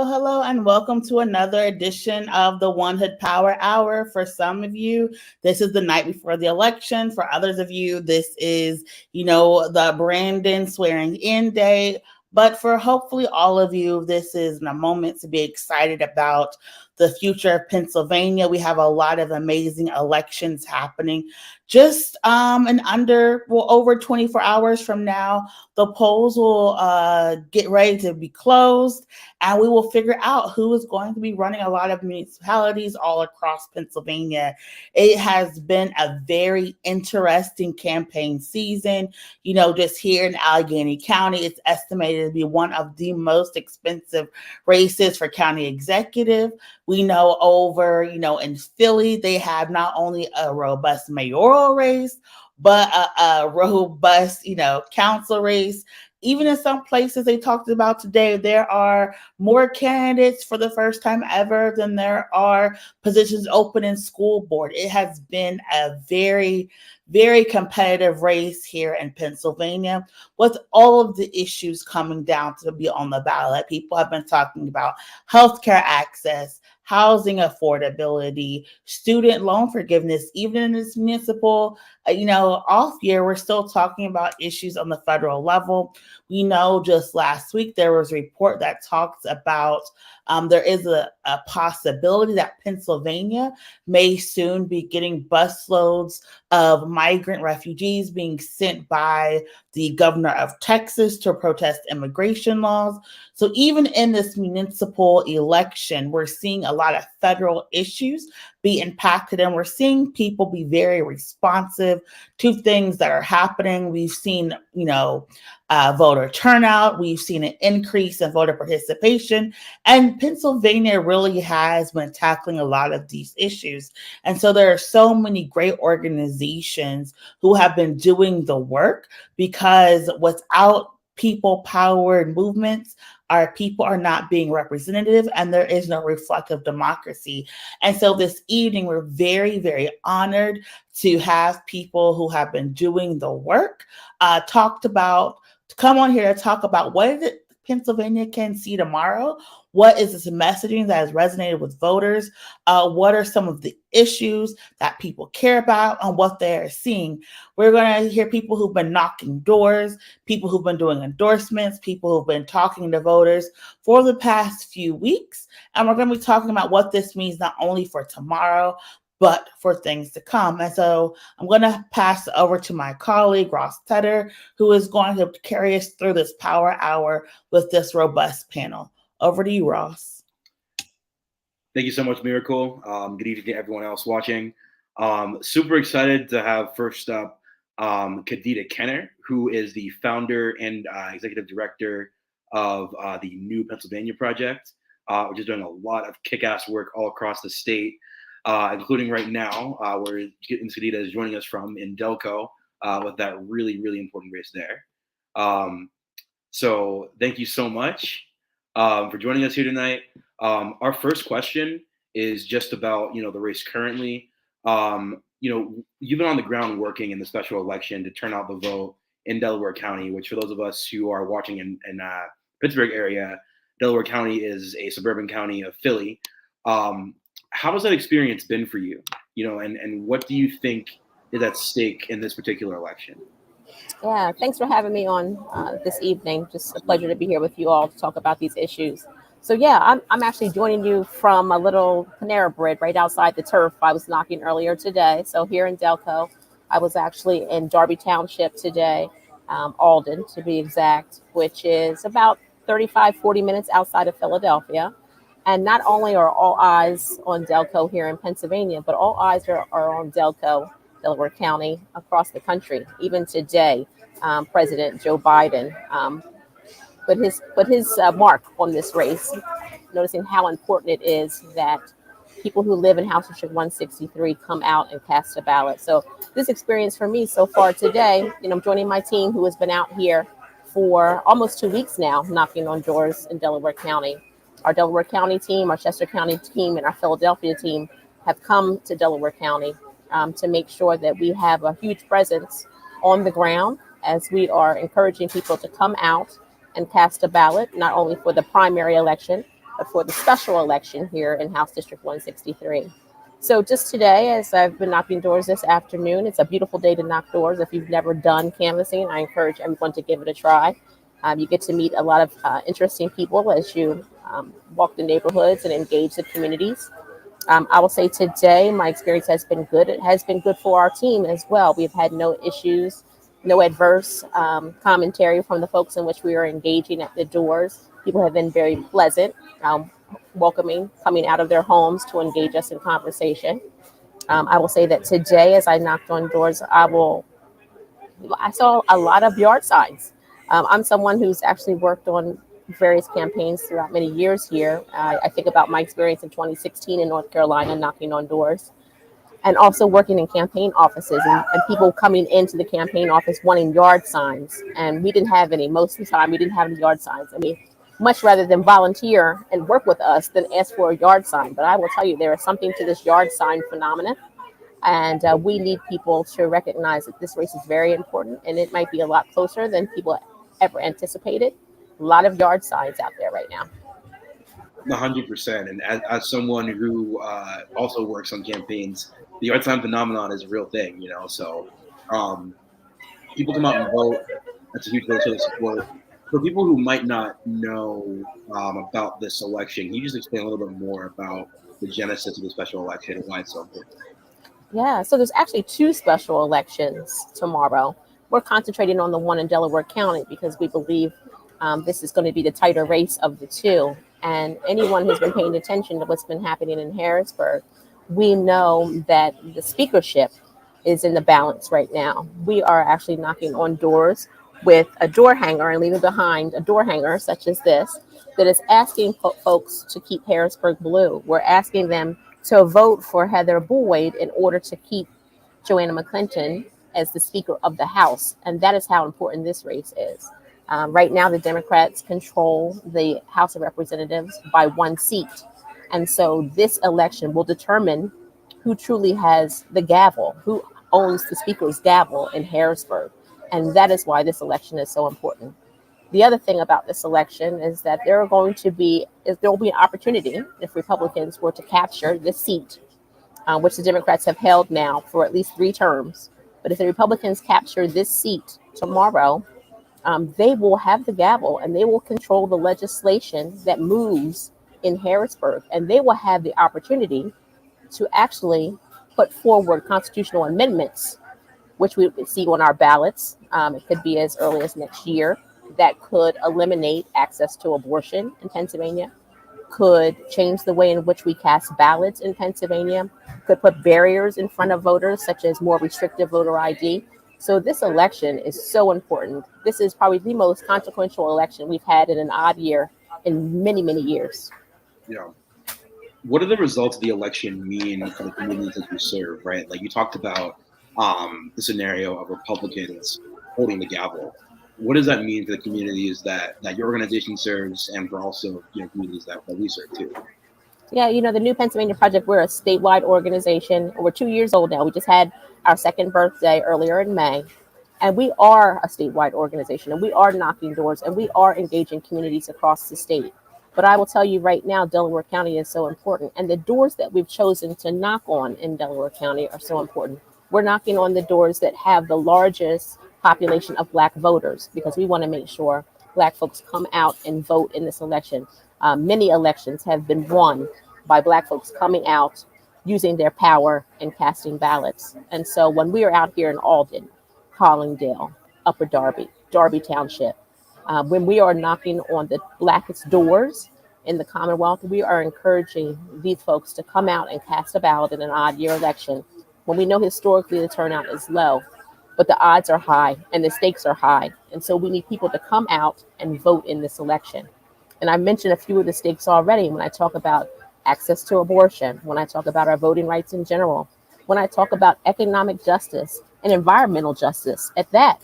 Hello, and welcome to another edition of the One Hood Power Hour. For some of you, this is the night before the election. For others of you, this is, the Brandon swearing in day. But for hopefully all of you, this is a moment to be excited about the future of Pennsylvania. We have a lot of amazing elections happening. Just over 24 hours from now, the polls will get ready to be closed, and we will figure out who is going to be running a lot of municipalities all across Pennsylvania. It has been a very interesting campaign season. Just here in Allegheny County, it's estimated to be one of the most expensive races for county executive. We know over, in Philly, they have not only a robust mayoral race, but a robust, council race. Even in some places they talked about today, there are more candidates for the first time ever than there are positions open in school board. It has been a very, very competitive race here in Pennsylvania, with all of the issues coming down to be on the ballot. People have been talking about healthcare access, housing affordability, student loan forgiveness. Even in this municipal, off year, we're still talking about issues on the federal level. We know just last week there was a report that talks about there is a possibility that Pennsylvania may soon be getting busloads of migrant refugees being sent by the governor of Texas to protest immigration laws. So even in this municipal election, we're seeing a lot of federal issues be impacted, and we're seeing people be very responsive to things that are happening. We've seen, voter turnout. We've seen an increase in voter participation, and Pennsylvania really has been tackling a lot of these issues. And so there are so many great organizations who have been doing the work, because without people-powered movements, our people are not being representative, and there is no reflective democracy. And so this evening, we're very, very honored to have people who have been doing the work come on here to talk about what is it Pennsylvania can see tomorrow. What is this messaging that has resonated with voters? What are some of the issues that people care about and what they are seeing? We're going to hear people who've been knocking doors, people who've been doing endorsements, people who've been talking to voters for the past few weeks. And we're going to be talking about what this means not only for tomorrow, but for things to come. And so I'm going to pass it over to my colleague, Ross Tedder, who is going to carry us through this power hour with this robust panel. Over to you, Ross. Thank you so much, Miracle. Good evening to everyone else watching. Super excited to have first up Kadita Kenner, who is the founder and executive director of the New Pennsylvania Project, which is doing a lot of kick-ass work all across the state, including right now, where Kadita is joining us from in Delco with that really, really important race there. So thank you so much for joining us here tonight. Our first question is just about, the race currently. You've been on the ground working in the special election to turn out the vote in Delaware County, which for those of us who are watching in Pittsburgh area, Delaware County is a suburban county of Philly. How has that experience been for you? And what do you think is at stake in this particular election? Yeah, thanks for having me on this evening. Just a pleasure to be here with you all to talk about these issues. So yeah, I'm actually joining you from a little Panera Bread right outside the turf. I was knocking earlier today. So here in Delco, I was actually in Darby Township today, Alden to be exact, which is about 40 minutes outside of Philadelphia. And not only are all eyes on Delco here in Pennsylvania, but all eyes are on Delco, Delaware County, across the country. Even today, President Joe Biden put his mark on this race, noticing how important it is that people who live in House District 163 come out and cast a ballot. So this experience for me so far today, I'm joining my team who has been out here for almost 2 weeks now, knocking on doors in Delaware County. Our Delaware County team, our Chester County team, and our Philadelphia team have come to Delaware County to make sure that we have a huge presence on the ground as we are encouraging people to come out and cast a ballot, not only for the primary election, but for the special election here in House District 163. So just today, as I've been knocking doors this afternoon, it's a beautiful day to knock doors. If you've never done canvassing, I encourage everyone to give it a try. You get to meet a lot of interesting people as you walk the neighborhoods and engage the communities. I will say today, my experience has been good. It has been good for our team as well. We've had no issues, no adverse commentary from the folks in which we are engaging at the doors. People have been very pleasant, welcoming, coming out of their homes to engage us in conversation. I will say that today, as I knocked on doors, I saw a lot of yard signs. I'm someone who's actually worked on various campaigns throughout many years here. I think about my experience in 2016 in North Carolina, knocking on doors, and also working in campaign offices and people coming into the campaign office wanting yard signs. And we didn't have any. Most of the time, we didn't have any yard signs. I mean, much rather than volunteer and work with us than ask for a yard sign. But I will tell you, there is something to this yard sign phenomenon. And we need people to recognize that this race is very important, and it might be a lot closer than people ever anticipated. A lot of yard signs out there right now. 100%. And as someone who also works on campaigns, the yard sign phenomenon is a real thing, So people come out and vote. That's a huge vote of support. For people who might not know about this election, can you just explain a little bit more about the genesis of the special election and why it's so important? Yeah, so there's actually 2 special elections tomorrow. We're concentrating on the one in Delaware County because we believe this is going to be the tighter race of the 2. And anyone who's been paying attention to what's been happening in Harrisburg, we know that the speakership is in the balance right now. We are actually knocking on doors with a door hanger and leaving behind a door hanger such as this that is asking folks to keep Harrisburg blue. We're asking them to vote for Heather Boyd in order to keep Joanna McClinton as the Speaker of the House. And that is how important this race is. Right now, the Democrats control the House of Representatives by 1 seat. And so this election will determine who truly has the gavel, who owns the Speaker's gavel in Harrisburg. And that is why this election is so important. The other thing about this election is that there will be an opportunity if Republicans were to capture this seat, which the Democrats have held now for at least 3 terms. But if the Republicans capture this seat tomorrow, they will have the gavel and they will control the legislation that moves in Harrisburg. And they will have the opportunity to actually put forward constitutional amendments, which we would see on our ballots. It could be as early as next year. That could eliminate access to abortion in Pennsylvania, could change the way in which we cast ballots in Pennsylvania, could put barriers in front of voters, such as more restrictive voter ID. So this election is so important. This is probably the most consequential election we've had in an odd year in many, many years. Yeah. What do the results of the election mean for the communities that you serve, right? Like you talked about the scenario of Republicans holding the gavel. What does that mean for the communities that your organization serves and for also communities that we serve too? Yeah, the New Pennsylvania Project, we're a statewide organization. We're 2 years old now. We just had our 2nd birthday earlier in May. And we are a statewide organization, and we are knocking doors, and we are engaging communities across the state. But I will tell you right now, Delaware County is so important. And the doors that we've chosen to knock on in Delaware County are so important. We're knocking on the doors that have the largest population of Black voters because we want to make sure Black folks come out and vote in this election. Many elections have been won by Black folks coming out, using their power and casting ballots. And so when we are out here in Alden, Collingdale, Upper Darby, Darby Township, when we are knocking on the Blackest doors in the Commonwealth, we are encouraging these folks to come out and cast a ballot in an odd year election when we know historically the turnout is low, but the odds are high and the stakes are high. And so we need people to come out and vote in this election. And I mentioned a few of the stakes already when I talk about access to abortion, when I talk about our voting rights in general, when I talk about economic justice and environmental justice at that,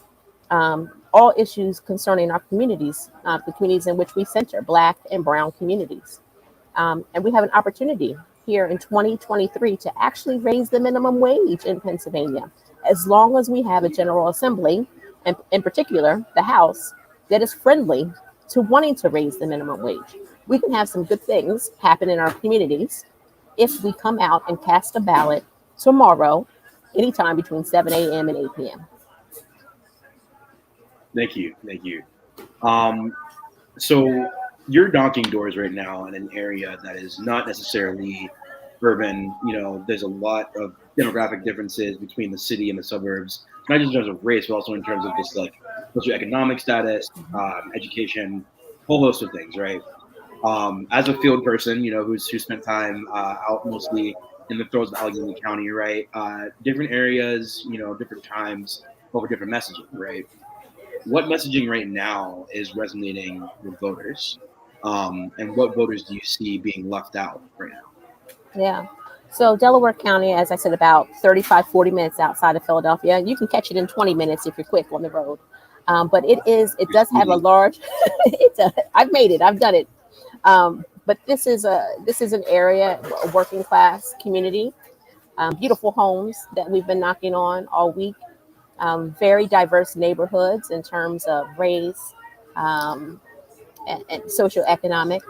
all issues concerning our communities, the communities in which we center, Black and Brown communities. And we have an opportunity here in 2023 to actually raise the minimum wage in Pennsylvania, as long as we have a General Assembly, and in particular, the House, that is friendly to wanting to raise the minimum wage. We can have some good things happen in our communities if we come out and cast a ballot tomorrow, anytime between 7 a.m. and 8 p.m. Thank you. Thank you. So you're knocking doors right now in an area that is not necessarily urban. There's a lot of demographic differences between the city and the suburbs, not just in terms of race, but also in terms of just like socioeconomic status, education, whole host of things, right? As a field person, who spent time out mostly in the throes of Allegheny County, right? Different areas, different times, over different messaging, right? What messaging right now is resonating with voters? And what voters do you see being left out right now? Yeah. So Delaware County, as I said, about 35, 40 minutes outside of Philadelphia. You can catch it in 20 minutes if you're quick on the road. But it does have a large, I've made it, I've done it. But this is an area, a working class community, beautiful homes that we've been knocking on all week. Very diverse neighborhoods in terms of race, and socioeconomic,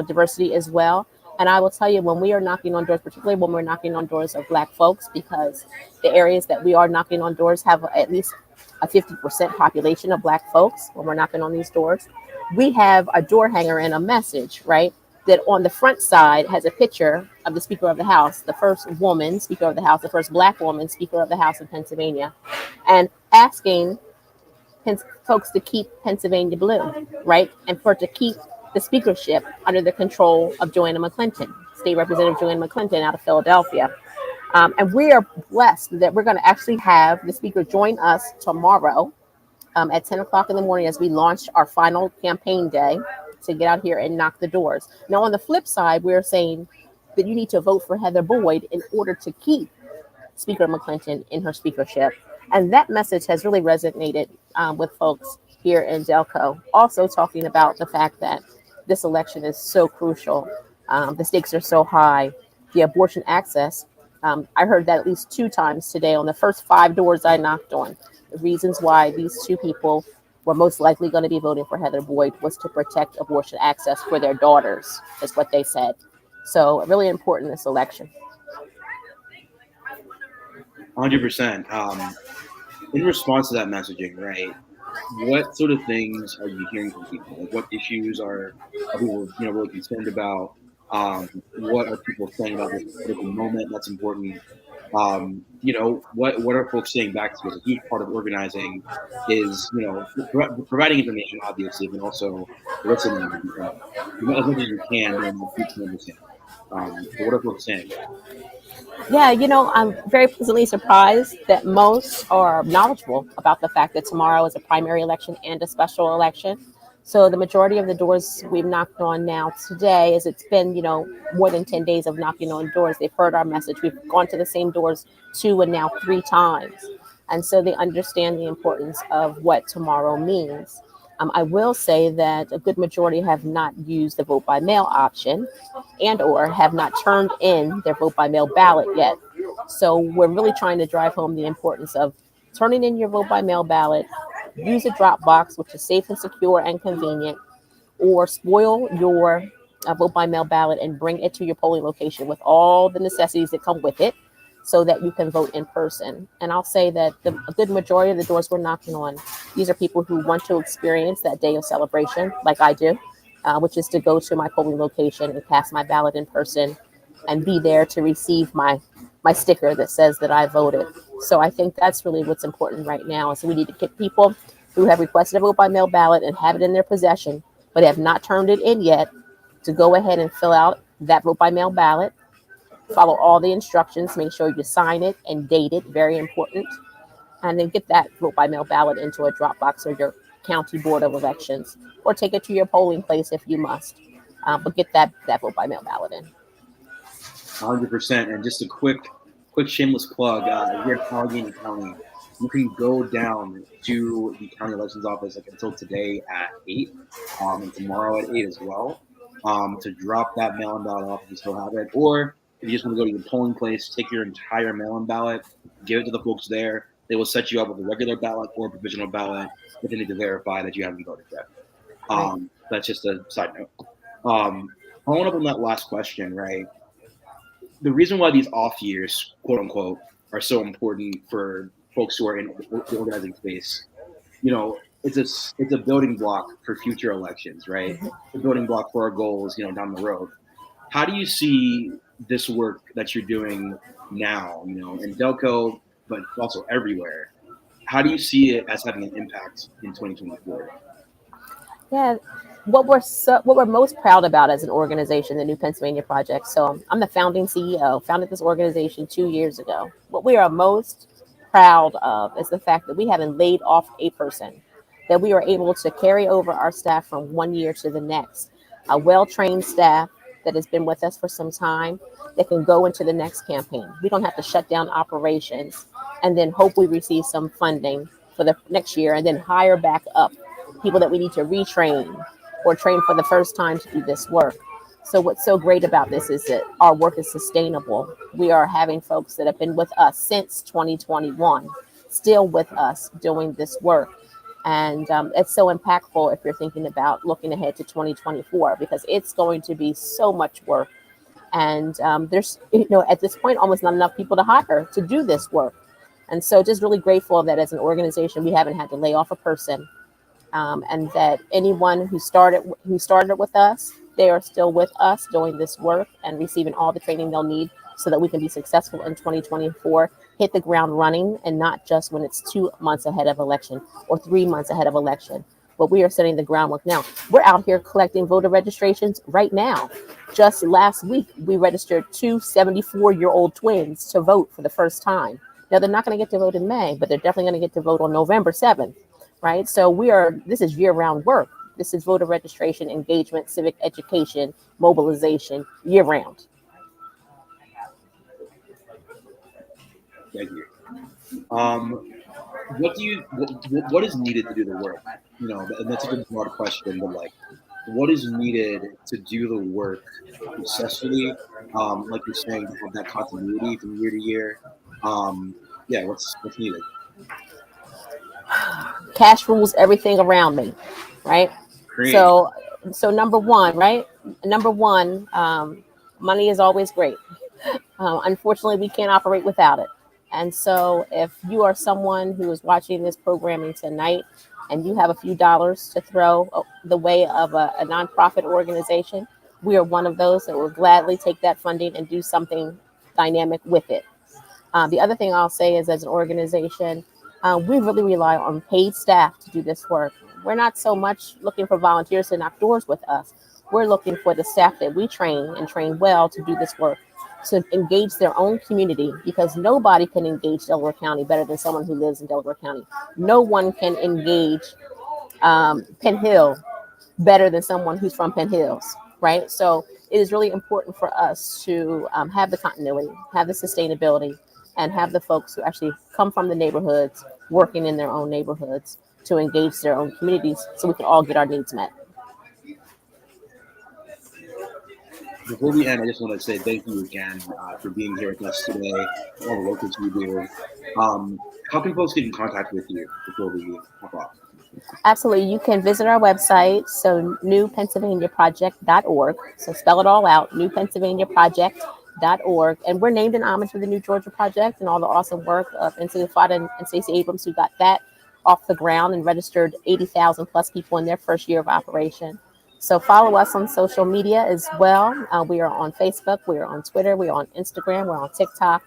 diversity as well. And I will tell you, when we are knocking on doors, particularly when we're knocking on doors of Black folks, because the areas that we are knocking on doors have at least a 50% population of Black folks when we're knocking on these doors, we have a door hanger and a message, right? That on the front side has a picture of the Speaker of the House, the first woman Speaker of the House, the first Black woman Speaker of the House in Pennsylvania, and asking folks to keep Pennsylvania blue, right? And for to keep the speakership under the control of Joanna McClinton, State Representative Joanna McClinton out of Philadelphia. And we are blessed that we're going to actually have the speaker join us tomorrow at 10 o'clock in the morning as we launch our final campaign day to get out here and knock the doors. Now, on the flip side, we're saying that you need to vote for Heather Boyd in order to keep Speaker McClinton in her speakership. And that message has really resonated with folks here in Delco. Also talking about the fact that this election is so crucial. The stakes are so high. The abortion access, I heard that at least 2 times today on the first 5 doors I knocked on. The reasons why these 2 people were most likely going to be voting for Heather Boyd was to protect abortion access for their daughters, is what they said. So really important, this election. 100%. In response to that messaging, right? What sort of things are you hearing from people? Like, what issues are people, really concerned about? What are people saying about this political moment that's important? What are folks saying back to us? A huge part of organizing is, providing information, obviously, but also listening as much as you can during the speech and understand. So what are folks saying? Yeah, I'm very pleasantly surprised that most are knowledgeable about the fact that tomorrow is a primary election and a special election. So the majority of the doors we've knocked on now today, as it's been, more than 10 days of knocking on doors, they've heard our message. We've gone to the same doors 2 and now 3 times. And so they understand the importance of what tomorrow means. I will say that a good majority have not used the vote by mail option and or have not turned in their vote by mail ballot yet. So we're really trying to drive home the importance of turning in your vote by mail ballot. Use a drop box, which is safe and secure and convenient, or spoil your vote by mail ballot and bring it to your polling location with all the necessities that come with it so that you can vote in person. And I'll say that a good majority of the doors we're knocking on, these are people who want to experience that day of celebration like I do, which is to go to my polling location and cast my ballot in person and be there to receive my sticker that says that I voted. So I think that's really what's important right now. So we need to get people who have requested a vote by mail ballot and have it in their possession, but have not turned it in yet, to go ahead and fill out that vote by mail ballot. Follow all the instructions, make sure you sign it and date it, very important. And then get that vote by mail ballot into a drop box or your county board of elections, or take it to your polling place if you must. but get that vote by mail ballot in. 100%. And just a quick shameless plug. Here in Allegheny County, you can go down to the county elections office like until today at 8, and tomorrow at 8 as well, to drop that mail-in ballot off if you still have it. Or if you just want to go to your polling place, take your entire mail-in ballot, give it to the folks there. They will set you up with a regular ballot or a provisional ballot, but they need to verify that you haven't voted yet. That's just a side note. Following up on that last question, right? The reason why these off years, quote unquote, are so important for folks who are in the organizing space, it's a building block for future elections, right? A building block for our goals, down the road. How do you see this work that you're doing now, in Delco, but also everywhere? How do you see it as having an impact in 2024? Yeah, what we're most proud about as an organization, the New Pennsylvania Project. So I'm the founding CEO, founded this organization 2 years ago. What we are most proud of is the fact that we haven't laid off a person, that we are able to carry over our staff from 1 year to the next. A well-trained staff that has been with us for some time that can go into the next campaign. We don't have to shut down operations and then hope we receive some funding for the next year and then hire back up people that we need to retrain or train for the first time to do this work. So what's so great about this is that our work is sustainable. We are having folks that have been with us since 2021, still with us doing this work. And it's so impactful if you're thinking about looking ahead to 2024, because it's going to be so much work. And there's, at this point, almost not enough people to hire to do this work. And so just really grateful that as an organization, we haven't had to lay off a person. And that anyone who started with us, they are still with us doing this work and receiving all the training they'll need so that we can be successful in 2024, hit the ground running, and not just when it's 2 months ahead of election or 3 months ahead of election. But we are setting the groundwork now. We're out here collecting voter registrations right now. Just last week, we registered 2 74-year-old twins to vote for the first time. Now, they're not going to get to vote in May, but they're definitely going to get to vote on November 7th. Right. So this is year-round work. This is voter registration, engagement, civic education, mobilization, year-round. Thank you. What is needed to do the work? And that's a good broad question, but what is needed to do the work successfully? Like you're saying, to have that continuity from year to year. What's needed? Cash rules everything around me, right? Great. So number one, right? Money is always great. Unfortunately, we can't operate without it. And so if you are someone who is watching this programming tonight and you have a few dollars to throw the way of a nonprofit organization, we are one of those that will gladly take that funding and do something dynamic with it. The other thing I'll say is, as an organization, we really rely on paid staff to do this work. We're not so much looking for volunteers to knock doors with us. We're looking for the staff that we train and train well to do this work, to engage their own community, because nobody can engage Delaware County better than someone who lives in Delaware County. No one can engage Penn Hill better than someone who's from Penn Hills, right? So it is really important for us to have the continuity, have the sustainability, and have the folks who actually come from the neighborhoods, working in their own neighborhoods, to engage their own communities so we can all get our needs met. Before we end, I just want to say thank you again for being here with us today, all the work that you do. How can folks get in contact with you before we hop off? Absolutely. You can visit our website, so newpennsylvaniaproject.org. So spell it all out, newpennsylvaniaproject.org. And we're named in homage to the New Georgia Project and all the awesome work of N.C. Fada and Stacey Abrams, who got that off the ground and registered 80,000 plus people in their first year of operation. So follow us on social media as well. We are on Facebook, we are on Twitter, we are on Instagram, we're on TikTok,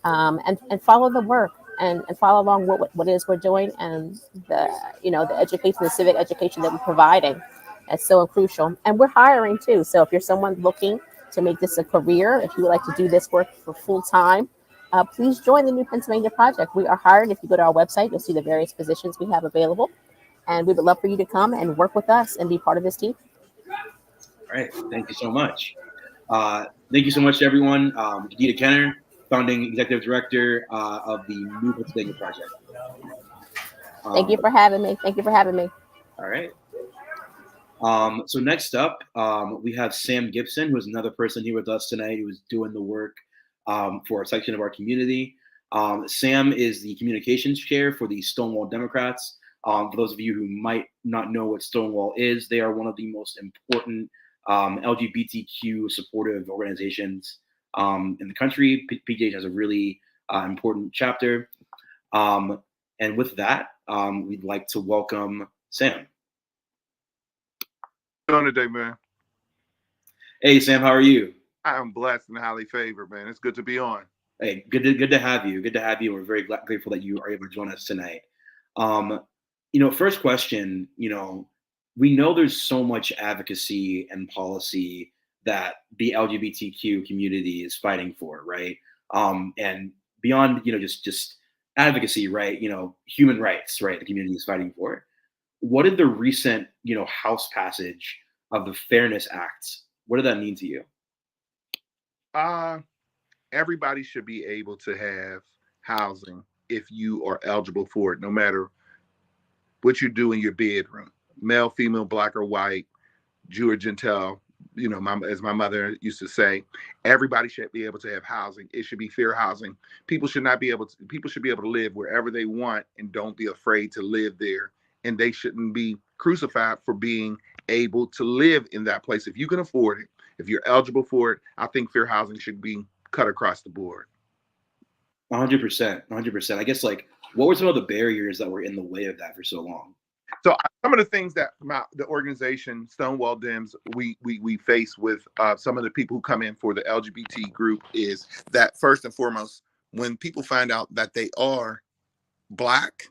and follow the work and follow along what it is we're doing, and the education, the civic education that we're providing. That's so crucial. And we're hiring too. So if you're someone looking to make this a career, if you would like to do this work for full time, please join the New Pennsylvania Project. We are hiring. If you go to our website, you'll see the various positions we have available. And we would love for you to come and work with us and be part of this team. All right. Thank you so much. Thank you so much to everyone. Gadita Kenner, founding executive director of the New Pennsylvania Project. Thank you for having me. Thank you for having me. All right. So next up, we have Sam Gibson, who is another person here with us tonight who is doing the work for a section of our community. Sam is the communications chair for the Stonewall Democrats. For those of you who might not know what Stonewall is, they are one of the most important LGBTQ supportive organizations in the country. PGH has a really important chapter. And with that, we'd like to welcome Sam. How you doing today, man? Hey, Sam, how are you? I'm blessed and highly favored, man. It's good to be on. Hey, good to have you. Good to have you. We're very grateful that you are able to join us tonight. First question, we know there's so much advocacy and policy that the LGBTQ community is fighting for, right? And beyond, just advocacy, right? Human rights, right? The community is fighting for. What did the recent, House passage of the Fairness Act, what did that mean to you? Everybody should be able to have housing if you are eligible for it, no matter what you do in your bedroom, male, female, black or white, Jew or Gentile, as my mother used to say, everybody should be able to have housing. It should be fair housing. People should be able to live wherever they want and don't be afraid to live there. And they shouldn't be crucified for being able to live in that place. If you can afford it, if you're eligible for it, I think fair housing should be cut across the board. 100%, 100%. I guess, what were some of the barriers that were in the way of that for so long? So some of the things that the organization Stonewall Dems we face with some of the people who come in for the LGBT group is that first and foremost, when people find out that they are Black,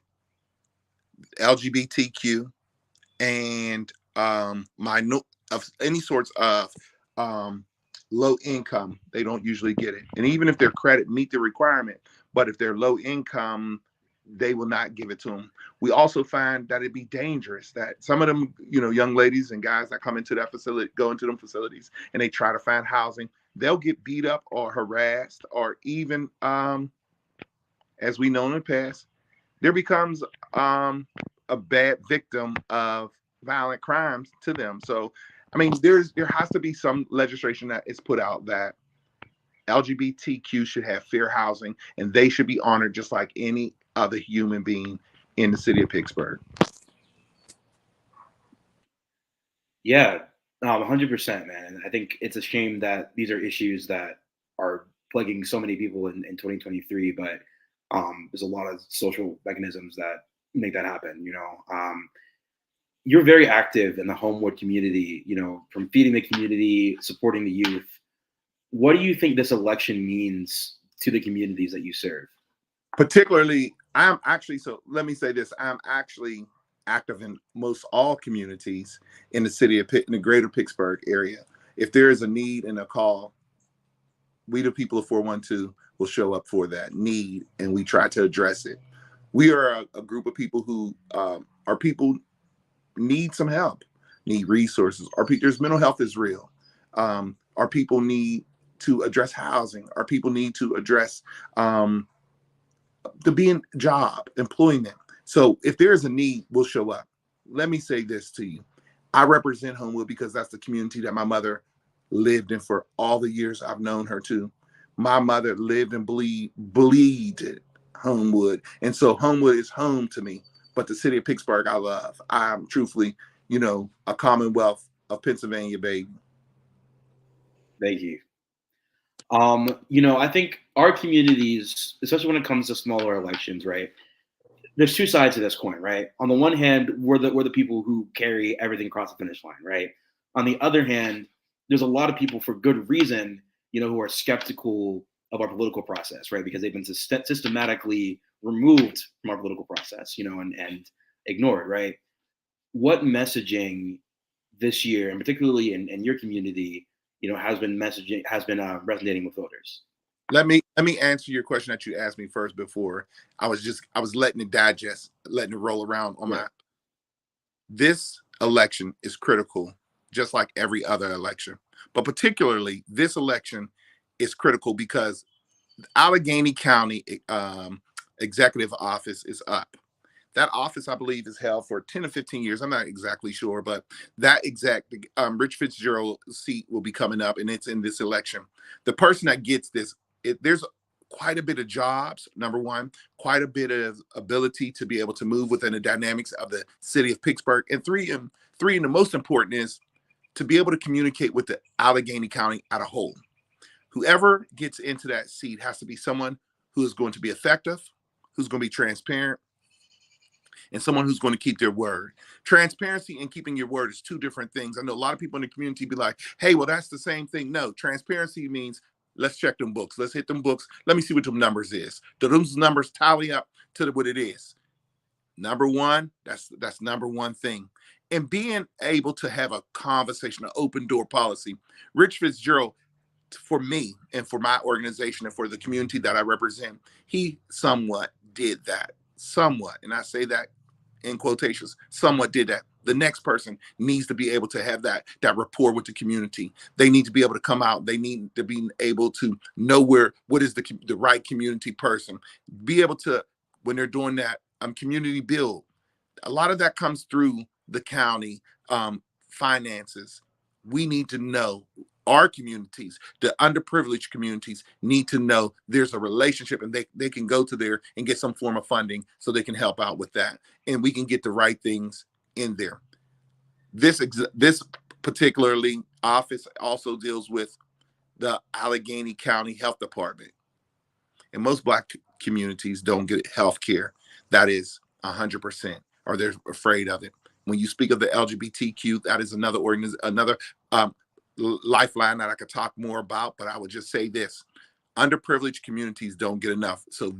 LGBTQ, and of any sorts of low income, they don't usually get it. And even if their credit meet the requirement, but if they're low income, they will not give it to them. We also find that it'd be dangerous that some of them, young ladies and guys that come into that facility, go into them facilities and they try to find housing, they'll get beat up or harassed, or even, as we know in the past, there becomes a bad victim of violent crimes to them. So, there has to be some legislation that is put out that LGBTQ should have fair housing and they should be honored just like any other human being in the city of Pittsburgh. Yeah, 100%, man. And I think it's a shame that these are issues that are plaguing so many people in 2023, but there's a lot of social mechanisms that make that happen. You're very active in the Homewood community, from feeding the community, supporting the youth. What do you think this election means to the communities that you serve? Particularly, let me say this, I'm actually active in most all communities in the city of in the greater Pittsburgh area. If there is a need and a call, we the people of 412 will show up for that need and we try to address it. We are a group of people who our people need some help, need resources. There's mental health is real. Our people need to address housing. Our people need to address to be in job, employment. So if there is a need, we'll show up. Let me say this to you. I represent Homewood because that's the community that my mother lived in for all the years I've known her too. My mother lived and bleeded Homewood. And so Homewood is home to me. But the city of Pittsburgh, I love. I'm truthfully, a Commonwealth of Pennsylvania, baby. Thank you. I think our communities, especially when it comes to smaller elections, right? There's two sides to this coin, right? On the one hand, we're the people who carry everything across the finish line, right? On the other hand, there's a lot of people, for good reason, who are skeptical of our political process, right? Because they've been systematically removed from our political process, and ignored, right? What messaging this year, and particularly in your community, has been resonating with voters? Let me answer your question that you asked me first before. I was letting it digest, letting it roll around on my. This election is critical just like every other election. But particularly this election is critical because Allegheny County executive office is up. That office, I believe, is held for 10 to 15 years. I'm not exactly sure, but that Rich Fitzgerald seat will be coming up, and it's in this election. The person that gets this, there's quite a bit of jobs, number one, quite a bit of ability to be able to move within the dynamics of the city of Pittsburgh. And three, and the most important is to be able to communicate with the Allegheny County as a whole. Whoever gets into that seat has to be someone who is going to be effective, who's going to be transparent, and someone who's going to keep their word. Transparency and keeping your word is two different things. I know a lot of people in the community be like, hey, well, that's the same thing. No, transparency means let's check them books. Let's hit them books. Let me see what them numbers is. Do those numbers tally up to what it is? Number one, that's number one thing. And being able to have a conversation, an open door policy. Rich Fitzgerald, for me and for my organization and for the community that I represent, he somewhat did that. Somewhat. And I say that in quotations, somewhat did that. The next person needs to be able to have that rapport with the community. They need to be able to come out. They need to be able to know what is the right community person. Be able to, when they're doing that community build, a lot of that comes through the county finances. We need to know our communities, the underprivileged communities, need to know there's a relationship and they can go to there and get some form of funding so they can help out with that. And we can get the right things in there. This particularly office also deals with the Allegheny County Health Department. And most Black communities don't get health care that is 100%, or they're afraid of it. When you speak of the LGBTQ, that is another lifeline that I could talk more about, but I would just say this: underprivileged communities don't get enough. So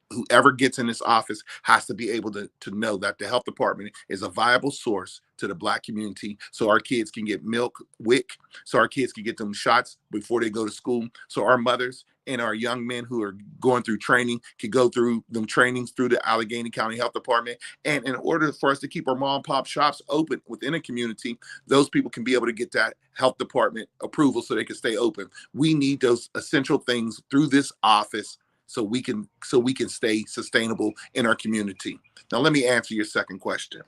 whoever gets in this office has to be able to know that the health department is a viable source to the Black community, so our kids can get milk, WIC, so our kids can get them shots before they go to school, so our mothers and our young men who are going through training can go through them trainings through the Allegheny County Health Department. And in order for us to keep our mom and pop shops open within a community, those people can be able to get that health department approval so they can stay open. We need those essential things through this office so we can stay sustainable in our community. Now, let me answer your second question.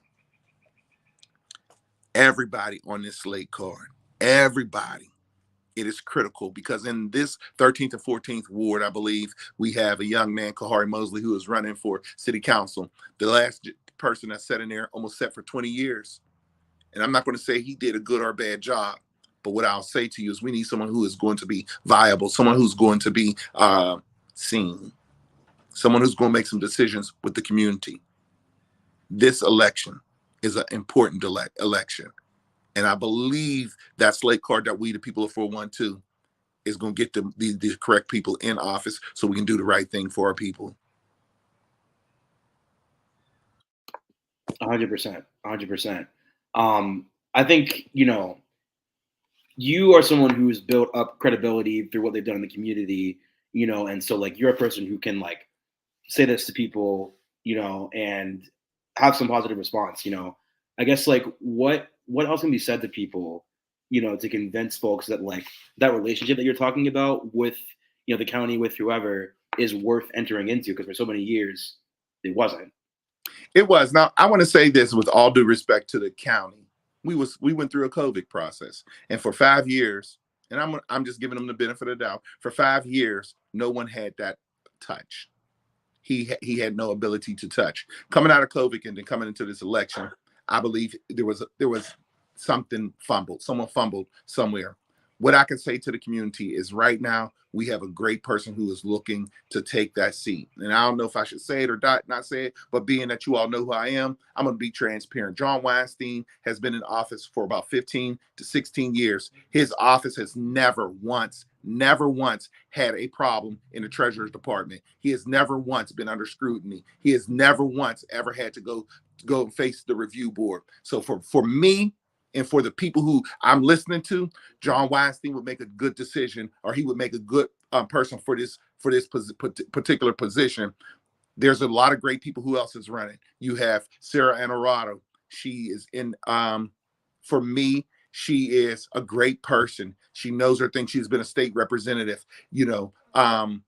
Everybody on this slate card, everybody, it is critical because in this 13th and 14th ward, I believe we have a young man, Kahari Mosley, who is running for city council. The last person that sat in there almost sat for 20 years. And I'm not going to say he did a good or bad job, but what I'll say to you is we need someone who is going to be viable, someone who's going to be seen, someone who's going to make some decisions with the community. This election is an important election. And I believe that slate card that we, the people of 412, is going to get the correct people in office so we can do the right thing for our people. 100%. 100%. I think, you are someone who's built up credibility through what they've done in the community, and so like you're a person who can like say this to people, and have some positive response, I guess like what else can be said to people, to convince folks that like that relationship that you're talking about with, the county, with whoever, is worth entering into, because for so many years it wasn't. It was. Now, I want to say this with all due respect to the county. We went through a COVID process, and for 5 years, and I'm just giving them the benefit of the doubt. For 5 years, no one had that touch. He had no ability to touch. Coming out of COVID and then coming into this election, I believe there was something fumbled. Someone fumbled somewhere. What I can say to the community is right now we have a great person who is looking to take that seat. And I don't know if I should say it or not say it, but being that you all know who I am, I'm going to be transparent. John Weinstein has been in office for about 15 to 16 years. His office has never once had a problem in the Treasurer's Department. He has never once been under scrutiny. He has never once ever had to go and face the review board. So for me, and for the people who I'm listening to, John Weinstein would make a good decision, or he would make a good person for this particular position. There's a lot of great people. Who else is running? You have Sarah Anarado. She is in, for me, She is a great person. She knows her thing. She's been a state representative. You know,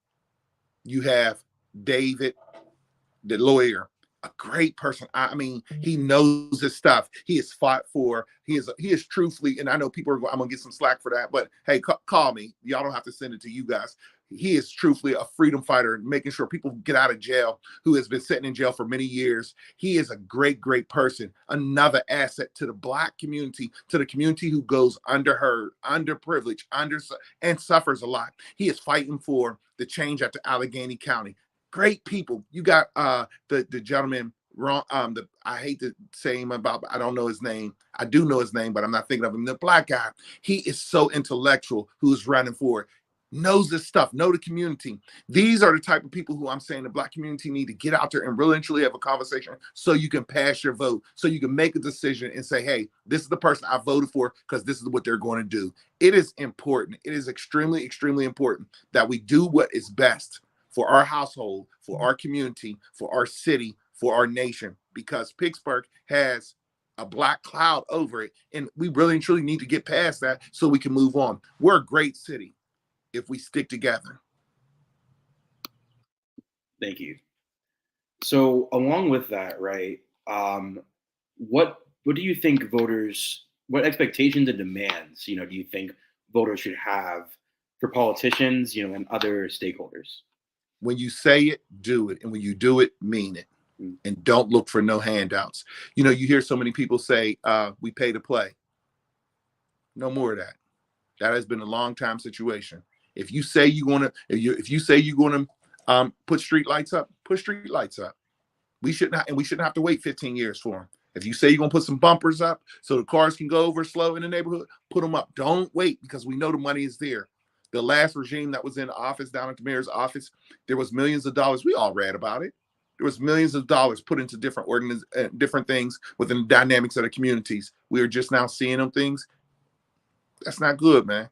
you have David, the lawyer, a great person. I mean, he knows his stuff. He has fought for. He is truthfully, and I know people are. I'm gonna get some slack for that, but hey, call me. Y'all don't have to send it to you guys. He is truthfully a freedom fighter, making sure people get out of jail who has been sitting in jail for many years. He is a great, great person. Another asset to the Black community, to the community who goes underheard, underprivileged, and suffers a lot. He is fighting for the change at the Allegheny County. Great people. You got the gentleman wrong. I hate to say him about. I don't know his name. I do know his name, but I'm not thinking of him. The Black guy. He is so intellectual. Who's running for it? Knows this stuff. Know the community. These are the type of people who I'm saying the Black community need to get out there and really and truly have a conversation, so you can pass your vote, so you can make a decision and say, hey, this is the person I voted for because this is what they're going to do. It is important. It is extremely, extremely important that we do what is best for our household, for our community, for our city, for our nation, because Pittsburgh has a black cloud over it, and we really and truly need to get past that so we can move on. We're a great city if we stick together. Thank you. So along with that, right, what do you think voters, what expectations and demands, do you think voters should have for politicians, and other stakeholders? When you say it, do it. And when you do it, mean it. And don't look for no handouts. You hear so many people say, we pay to play. No more of that. That has been a long time situation. If you say you're going to put street lights up, put street lights up. We shouldn't have to wait 15 years for them. If you say you're going to put some bumpers up so the cars can go over slow in the neighborhood, put them up. Don't wait, because we know the money is there. The last regime that was in office, down at the mayor's office, there was millions of dollars. We all read about it. There was millions of dollars put into different things within the dynamics of the communities. We are just now seeing them things. That's not good, man.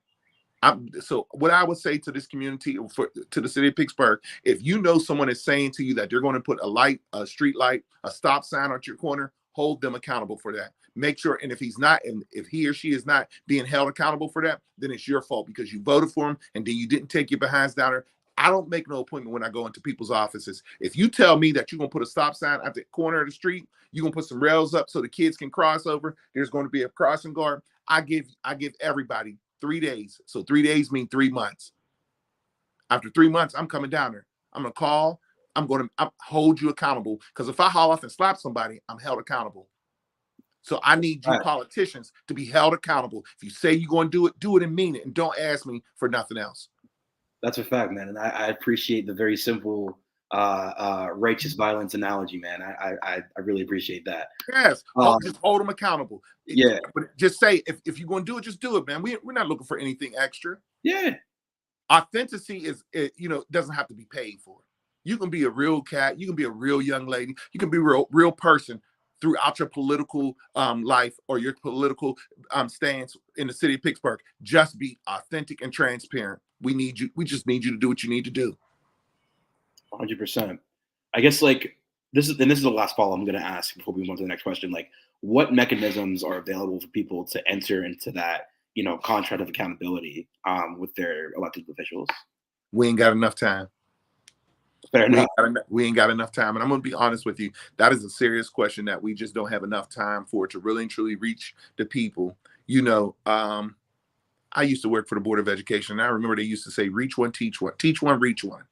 So what I would say to this community, to the city of Pittsburgh, if you know someone is saying to you that they're going to put a street light, a stop sign at your corner, hold them accountable for that. Make sure, and if he or she is not being held accountable for that, then it's your fault, because you voted for him and then you didn't take your behinds down there. I don't make no appointment when I go into people's offices. If you tell me that you're going to put a stop sign at the corner of the street, you're going to put some rails up so the kids can cross over, there's going to be a crossing guard, I give everybody 3 days. So 3 days mean 3 months. After 3 months, I'm coming down there. I'm going to call. I'm going to hold you accountable, because if I haul off and slap somebody, I'm held accountable. So I need you politicians to be held accountable. If you say you're going to do it and mean it, and don't ask me for nothing else. That's a fact, man. And I appreciate the very simple righteous violence analogy, man. I really appreciate that. Yes, just hold them accountable. Yeah, but just say, if you're going to do it, just do it, man. We're not looking for anything extra. Yeah, authenticity doesn't have to be paid for. You can be a real cat. You can be a real young lady. You can be a real person throughout your political life or your political stance in the city of Pittsburgh. Just be authentic and transparent. We need you. We just need you to do what you need to do. 100%. I guess this is the last follow I'm going to ask before we move on to the next question. What mechanisms are available for people to enter into that, contract of accountability with their elected officials? We ain't got enough time. Fair enough. We ain't got enough time. And I'm going to be honest with you. That is a serious question that we just don't have enough time for, to really and truly reach the people. I used to work for the Board of Education, and I remember they used to say, reach one, teach one, reach one.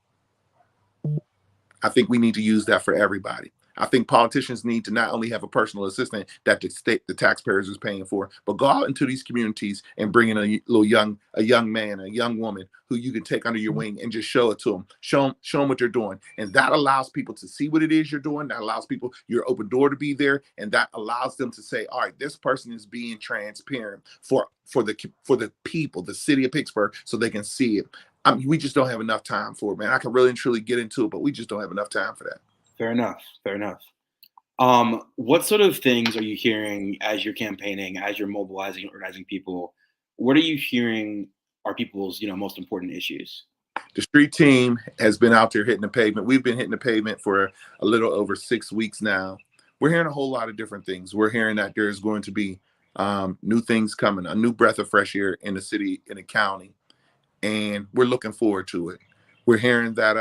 I think we need to use that for everybody. I think politicians need to not only have a personal assistant that the taxpayers is paying for, but go out into these communities and bring in a young man, a young woman who you can take under your wing and just show it to them. Show them what you're doing. And that allows people to see what it is you're doing. That allows people, your open door to be there. And that allows them to say, all right, this person is being transparent for the people, the city of Pittsburgh, so they can see it. We just don't have enough time for it, man. I can really and truly get into it, but we just don't have enough time for that. Fair enough. What sort of things are you hearing as you're campaigning, as you're mobilizing and organizing people? What are you hearing are people's, most important issues? The street team has been out there hitting the pavement. We've been hitting the pavement for a little over 6 weeks now. We're hearing a whole lot of different things. We're hearing that there's going to be new things coming, a new breath of fresh air in the city, in the county, and we're looking forward to it. We're hearing that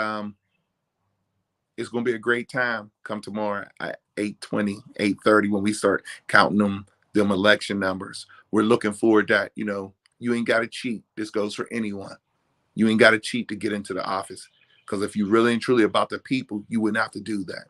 it's going to be a great time come tomorrow at 8:20, 8:30 when we start counting them election numbers. We're looking forward that, you ain't got to cheat. This goes for anyone. You ain't got to cheat to get into the office, because if you really and truly about the people, you wouldn't have to do that.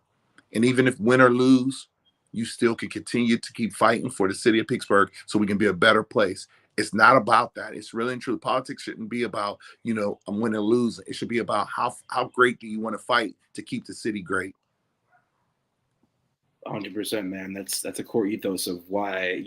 And even if win or lose, you still can continue to keep fighting for the city of Pittsburgh so we can be a better place. It's not about that. It's really and truly, politics shouldn't be about, I'm winning or losing. It should be about how great do you want to fight to keep the city great. 100%, man. That's a core ethos of why,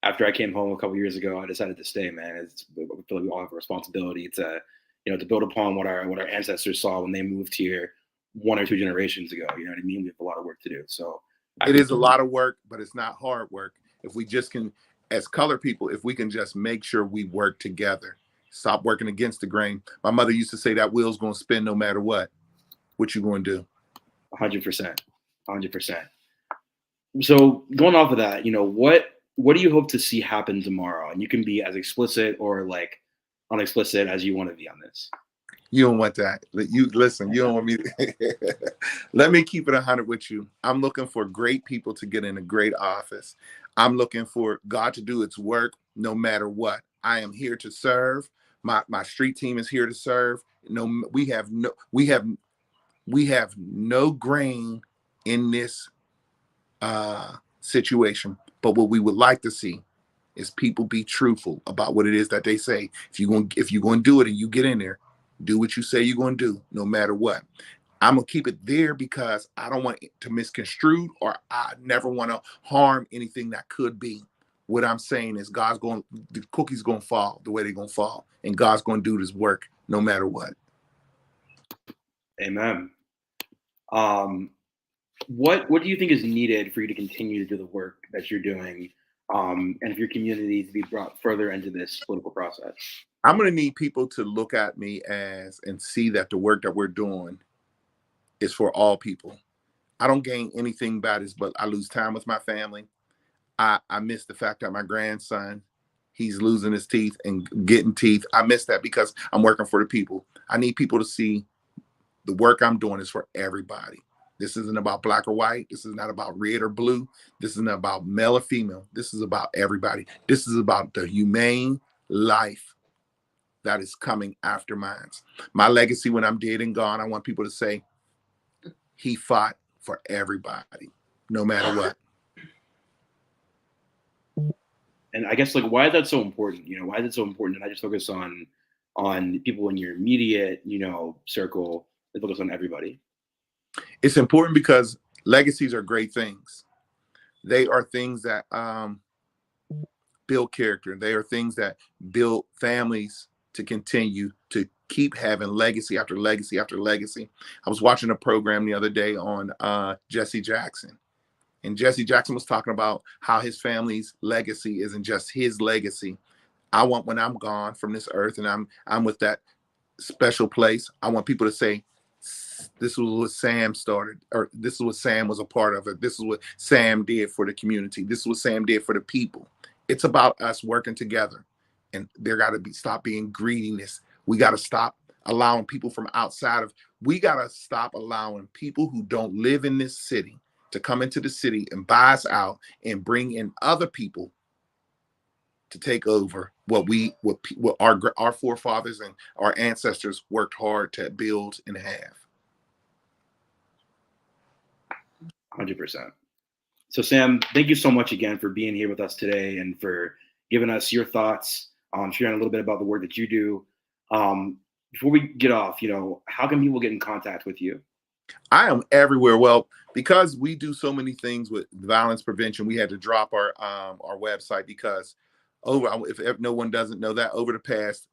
after I came home a couple years ago, I decided to stay, man. I feel like we all have a responsibility to, to build upon what our ancestors saw when they moved here 1 or 2 generations ago. You know what I mean? We have a lot of work to do. So it is a lot of work, but it's not hard work. If we just can, as colored people, if we can just make sure we work together, stop working against the grain. My mother used to say that wheel's going to spin no matter what. What you going to do? 100%. 100%. So going off of that, what do you hope to see happen tomorrow? And you can be as explicit or like unexplicit as you want to be on this. You don't want that. You listen, you don't want me to. Let me keep it 100 with you. I'm looking for great people to get in a great office. I'm looking for God to do its work no matter what. I am here to serve. My street team is here to serve. We have no grain in this situation. But what we would like to see is people be truthful about what it is that they say. If you're going to do it and you get in there, do what you say you're going to do, no matter what. I'm going to keep it there because I don't want it to misconstrue, or I never want to harm anything that could be. What I'm saying is the cookie's going to fall the way they're going to fall, and God's going to do this work no matter what. Amen. What do you think is needed for you to continue to do the work that you're doing, and for your community to be brought further into this political process? I'm going to need people to look at me and see that the work that we're doing is for all people. I don't gain anything by this, but I lose time with my family. I miss the fact that my grandson, he's losing his teeth and getting teeth. I miss that because I'm working for the people. I need people to see the work I'm doing is for everybody. This isn't about black or white. This is not about red or blue. This isn't about male or female. This is about everybody. This is about the humane life that is coming after mine. My legacy when I'm dead and gone, I want people to say, he fought for everybody, no matter what. And I guess, why is that so important? Why is it so important to not just focus on people in your immediate, circle, and focus on everybody? It's important because legacies are great things. They are things that build character. They are things that build families to continue to keep having legacy after legacy after legacy. I was watching a program the other day on Jesse Jackson. And Jesse Jackson was talking about how his family's legacy isn't just his legacy. I want, when I'm gone from this earth and I'm with that special place, I want people to say, this was what Sam started, or this is what Sam was a part of it. This is what Sam did for the community. This is what Sam did for the people. It's about us working together. And there got to stop being greediness. We got to stop allowing people from outside of, we got to stop allowing people who don't live in this city to come into the city and buy us out and bring in other people to take over what our forefathers and our ancestors worked hard to build and have. 100%. So Sam, thank you so much again for being here with us today and for giving us your thoughts, sharing a little bit about the work that you do. Before we get off, how can people get in contact with you? I am everywhere. Well, because we do so many things with violence prevention, we had to drop our website because if no one doesn't know that, over the past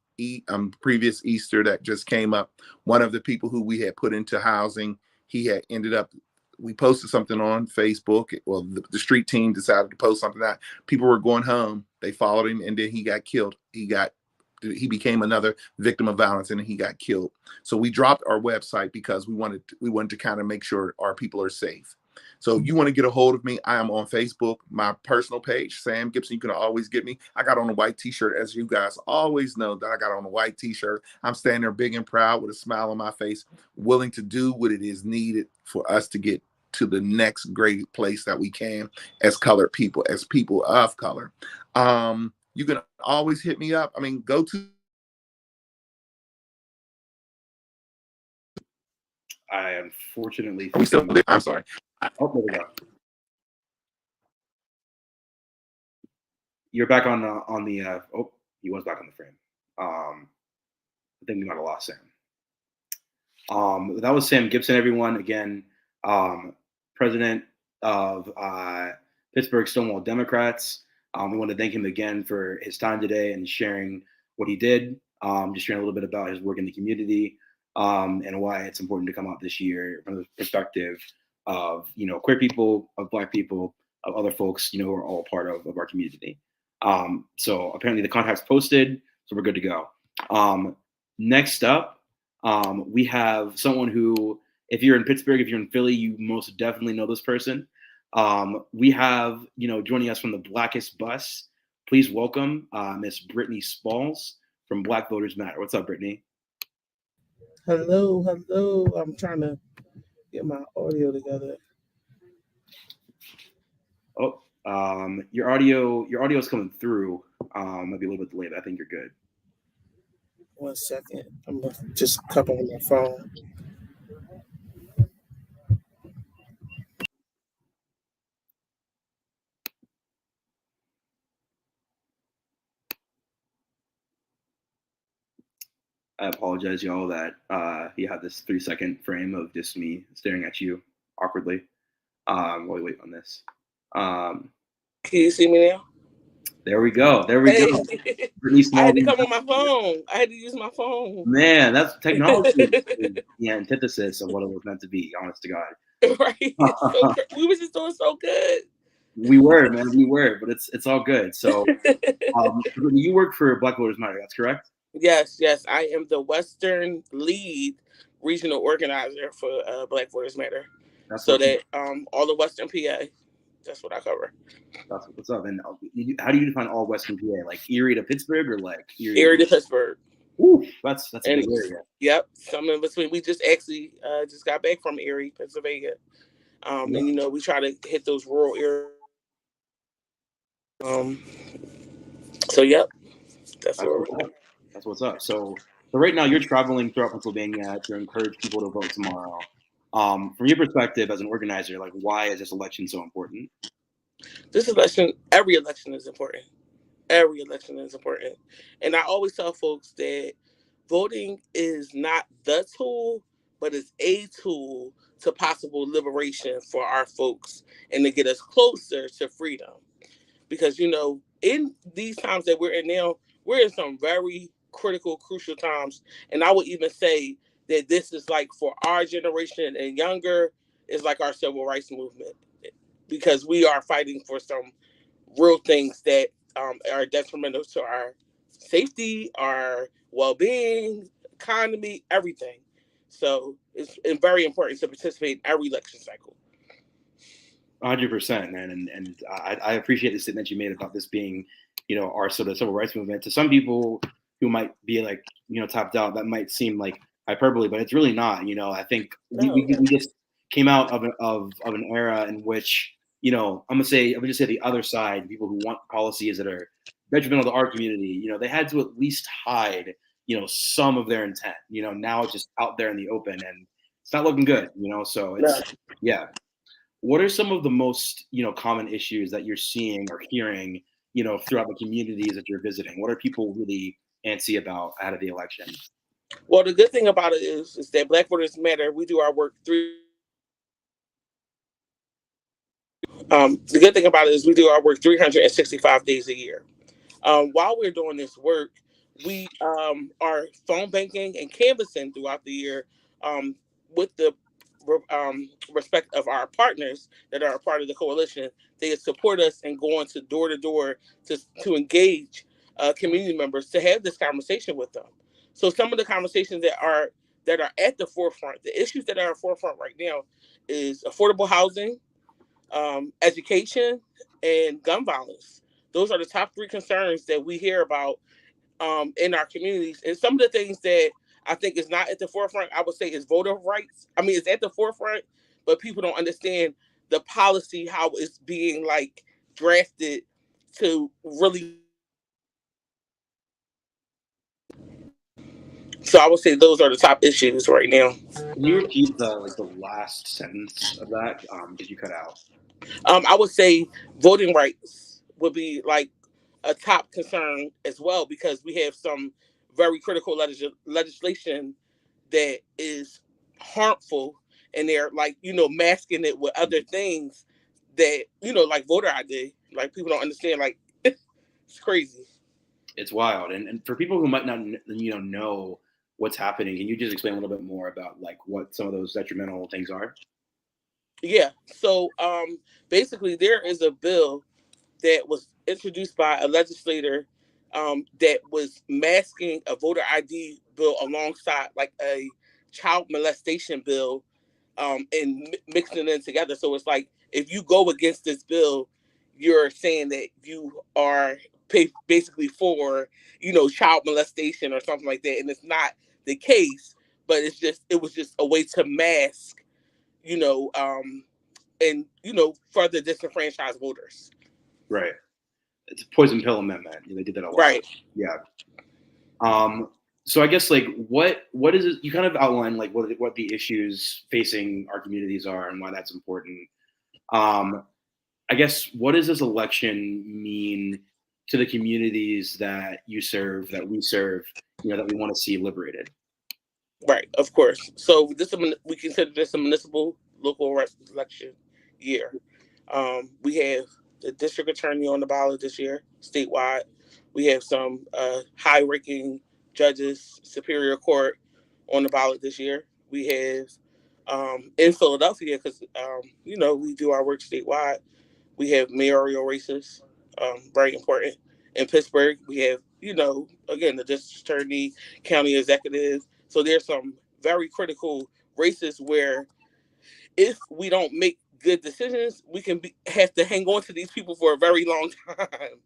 previous Easter that just came up, one of the people who we had put into housing, he had ended up, we posted something on Facebook. Well, the street team decided to post something that people were going home. They followed him and then he got killed. He became another victim of violence and he got killed. So we dropped our website because we wanted to kind of make sure our people are safe. So if you want to get a hold of me, I am on Facebook, my personal page, Sam Gibson. You can always get me. I got on a white t-shirt, as you guys always know that I got on a white t-shirt. I'm standing there big and proud with a smile on my face, willing to do what it is needed for us to get to the next great place that we can as colored people, as people of color. You can always hit me up. I mean, go to. I unfortunately. Are we still there? I'm sorry. Oh, there we go. You're back on the. Oh, he was back on the frame. I think we might have lost Sam. That was Sam Gibson, everyone. Again, president of Pittsburgh Stonewall Democrats. We want to thank him again for his time today and sharing what he did. Just sharing a little bit about his work in the community and why it's important to come out this year from the perspective of queer people, of Black people, of other folks who are all part of our community. So apparently the contact's posted, so we're good to go. Next up, we have someone who, if you're in Pittsburgh, if you're in Philly, you most definitely know this person. We have, joining us from the Blackest Bus. Please welcome Miss Brittany Spalls from Black Voters Matter. What's up, Brittany? Hello. I'm trying to get my audio together. Oh, your audio is coming through. Maybe a little bit delayed. I think you're good. 1 second. I'm gonna just cup on my phone. I apologize, y'all, that you have this 3-second frame of just me staring at you awkwardly while we wait on this. Can you see me now? There we go. There we go. I had to come on my phone. I had to use my phone. Man, that's technology. The antithesis of what it was meant to be, honest to God. Right. We were just doing so good. We were, man. We were, but it's all good. So you work for Black Voters Matter, that's correct? Yes. I am the Western lead regional organizer for Black Voters Matter. So that all the Western PA, that's what I cover. That's what's up. And how do you define all Western PA? Like Erie to Pittsburgh, or like Erie to Pittsburgh? Ooh, that's a big area. Yep, something in between. We just actually just got back from Erie, Pennsylvania, and we try to hit those rural areas. So yep, that's what's up. So right now you're traveling throughout Pennsylvania to encourage people to vote tomorrow. From your perspective as an organizer, like, why is this election so important? This election, every election is important. Every election is important. And I always tell folks that voting is not the tool, but it's a tool to possible liberation for our folks and to get us closer to freedom. Because, in these times that we're in now, we're in some very critical, crucial times. And I would even say that this is like, for our generation and younger, is like our civil rights movement. Because we are fighting for some real things that are detrimental to our safety, our well-being, economy, everything. So it's very important to participate in every election cycle. 100%, man. And I appreciate the statement you made about this being, our sort of civil rights movement. To some people who might be like, topped out, that might seem like hyperbole, but it's really not. I think we just came out of an era in which, I'm gonna just say the other side, people who want policies that are detrimental to our community, they had to at least hide, some of their intent. Now it's just out there in the open, and it's not looking good. So yeah. What are some of the most, common issues that you're seeing or hearing, throughout the communities that you're visiting? What are people really antsy about out of the election? Well, the good thing about it is that Black Voters Matter. We do our work the good thing about it is we do our work 365 days a year. While we're doing this work, we are phone banking and canvassing throughout the year with the respect of our partners that are a part of the coalition. They support us and going to door to door to engage community members to have this conversation with them. So some of the conversations that are that are at the forefront. The issues that are at the forefront right now is affordable housing, education, and gun violence. Those are the top three concerns that we hear about in our communities. And some of the things that I think is not at the forefront, I would say, is voter rights. I mean, it's at the forefront, but people don't understand the policy, how it's being like drafted to really. So I would say those are the top issues right now. Can you repeat the last sentence of that? Did you cut out? I would say voting rights would be like a top concern as well, because we have some very critical legislation that is harmful, and they're like, masking it with other things that, like voter ID. Like, people don't understand, like, it's crazy. It's wild. And for people who might not, know what's happening, can you just explain a little bit more about like what some of those detrimental things are? Yeah. So basically there is a bill that was introduced by a legislator that was masking a voter ID bill alongside like a child molestation bill, and mixing them together. So it's like, if you go against this bill, you're saying that you are basically for, child molestation or something like that. And it's not the case, but it was just a way to mask, and, further disenfranchise voters. Right. It's a poison pill amendment. They did that a lot. Right. Yeah. So I guess like what is it? You kind of outline like what the issues facing our communities are and why that's important. I guess, what does this election mean to the communities that you serve, that we serve, that we want to see liberated? Right, of course. So we consider this a municipal local election year. We have the district attorney on the ballot this year, statewide. We have some high-ranking judges, Superior Court, on the ballot this year. We have in Philadelphia, because we do our work statewide, we have mayoral races, very important. In Pittsburgh, we have, again, the district attorney, county executive. So there's some very critical races where if we don't make good decisions, we can have to hang on to these people for a very long time.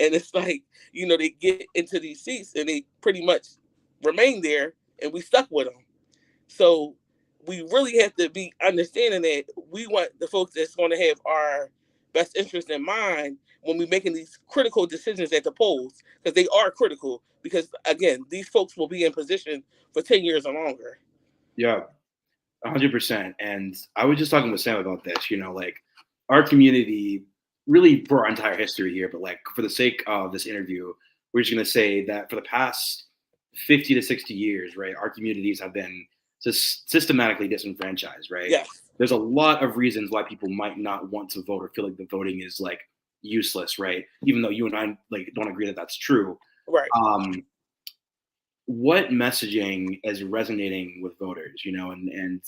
And it's like, they get into these seats and they pretty much remain there, and we stuck with them. So we really have to be understanding that we want the folks that's going to have our best interest in mind when we're making these critical decisions at the polls, because they are critical, because again, these folks will be in position for 10 years or longer. Yeah, 100%. And I was just talking with Sam about this, like our community, really for our entire history here, but like for the sake of this interview, we're just going to say that for the past 50 to 60 years, right, our communities have been systematically disenfranchised, right? Yes. There's a lot of reasons why people might not want to vote or feel like the voting is like useless, right? Even though you and I like don't agree that that's true. Right. What messaging is resonating with voters, and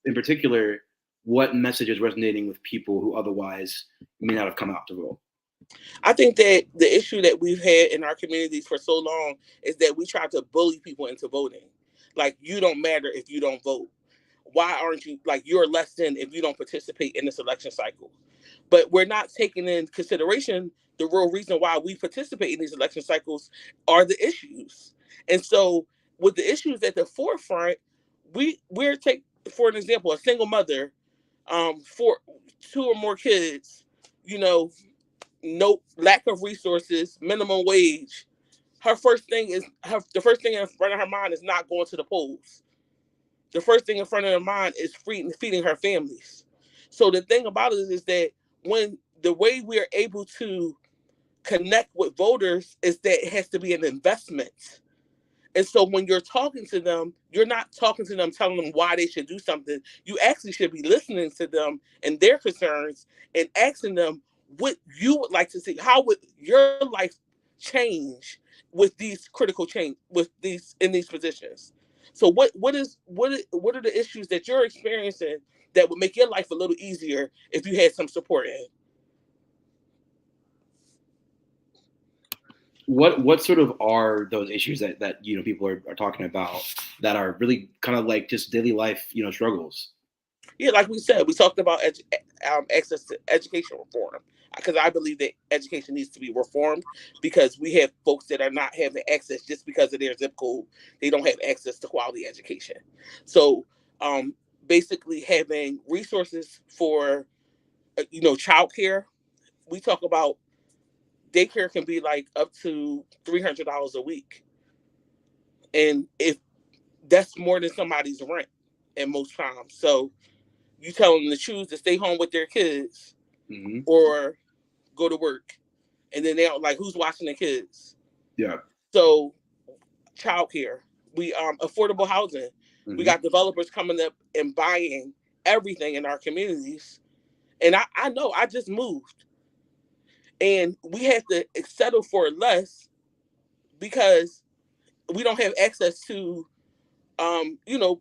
in particular, what message is resonating with people who otherwise may not have come out to vote? I think that the issue that we've had in our communities for so long is that we try to bully people into voting. Like, you don't matter if you don't vote. Why aren't you, like, you're less than if you don't participate in this election cycle? But we're not taking in consideration the real reason why we participate in these election cycles are the issues. And so with the issues at the forefront, we're take, for an example, a single mother, for 2 or more kids, no lack of resources, minimum wage. The first thing in front of her mind is not going to the polls. The first thing in front of her mind is feeding her families. So the thing about it is that when the way we are able to connect with voters is that it has to be an investment. And so when you're talking to them, you're not talking to them, telling them why they should do something. You actually should be listening to them and their concerns and asking them what you would like to see. How would your life change with these critical change in these positions? So what are the issues that you're experiencing that would make your life a little easier if you had some support in? what sort of are those issues that people are talking about that are really kind of like just daily life struggles? Yeah, like we said, we talked about access to education reform, because I believe that education needs to be reformed, because we have folks that are not having access just because of their zip code. They don't have access to quality education. So basically having resources for childcare. We talk about daycare can be like up to $300 a week, and if that's more than somebody's rent at most times. So you tell them to choose to stay home with their kids Mm-hmm. or go to work, and then they're like, who's watching the kids? Yeah. So childcare, we affordable housing. Mm-hmm. We got developers coming up and buying everything in our communities. And I know I just moved, and we have to settle for less because we don't have access to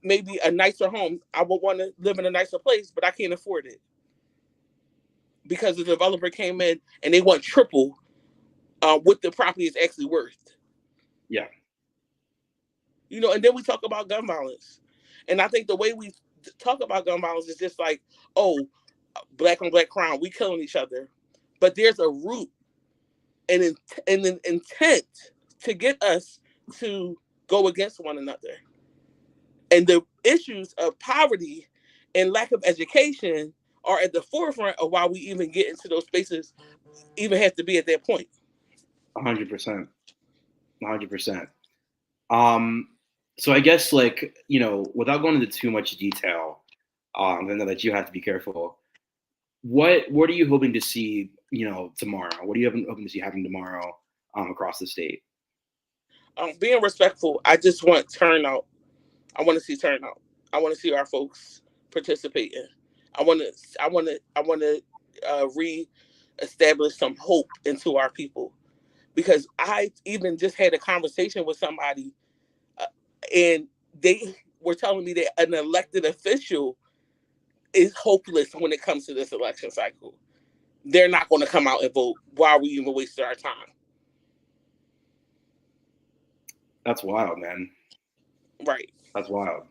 maybe a nicer home. I would want to live in a nicer place, but I can't afford it because the developer came in and they want triple what the property is actually worth. Yeah. And then we talk about gun violence. And I think the way we talk about gun violence is just like, oh, black on black crime, we killing each other. But there's a root and an intent to get us to go against one another. And the issues of poverty and lack of education are at the forefront of why we even get into those spaces, even have to be at that point. 100%. 100%. So I guess without going into too much detail, I know that you have to be careful. What are you hoping to see, tomorrow? What are you hoping to see happen tomorrow across the state? Being respectful, I just want turnout. I want to see turnout. I want to see our folks participating. I want to re-establish some hope into our people, because I even just had a conversation with somebody, and they were telling me that an elected official is hopeless when it comes to this election cycle. They're not going to come out and vote. Why are we even wasting our time? That's wild, man. Right. That's wild.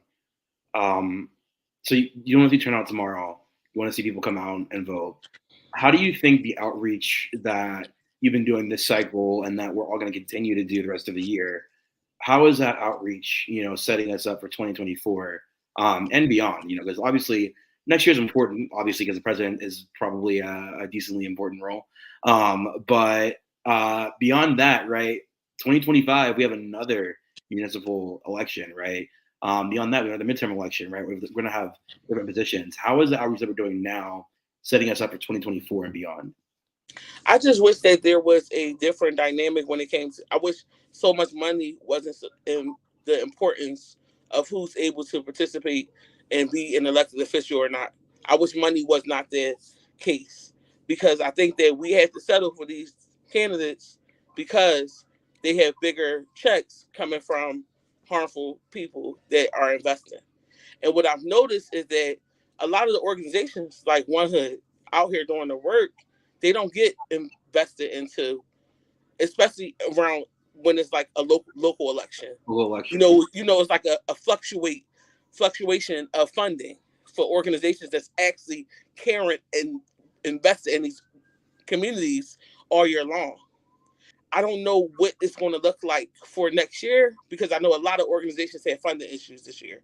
So you want to see turnout tomorrow. You want to see people come out and vote. How do you think the outreach that you've been doing this cycle and that we're all going to continue to do the rest of the year, how is that outreach, setting us up for 2024 and beyond? Because obviously next year is important, obviously, because the president is probably a decently important role. But beyond that, right, 2025, we have another municipal election, right? Beyond that, we have the midterm election, right? We're going to have different positions. How is the outreach that we're doing now setting us up for 2024 and beyond? I just wish that there was a different dynamic when it came to. I wish so much money wasn't in the importance of who's able to participate and be an elected official or not. I wish money was not the case, because I think that we have to settle for these candidates because they have bigger checks coming from harmful people that are investing. And what I've noticed is that a lot of the organizations like One Hood out here doing the work, they don't get invested into, especially around when it's like a local election. It's like a fluctuation of funding for organizations that's actually caring and invested in these communities all year long. I don't know what it's going to look like for next year, because I know a lot of organizations have funding issues this year.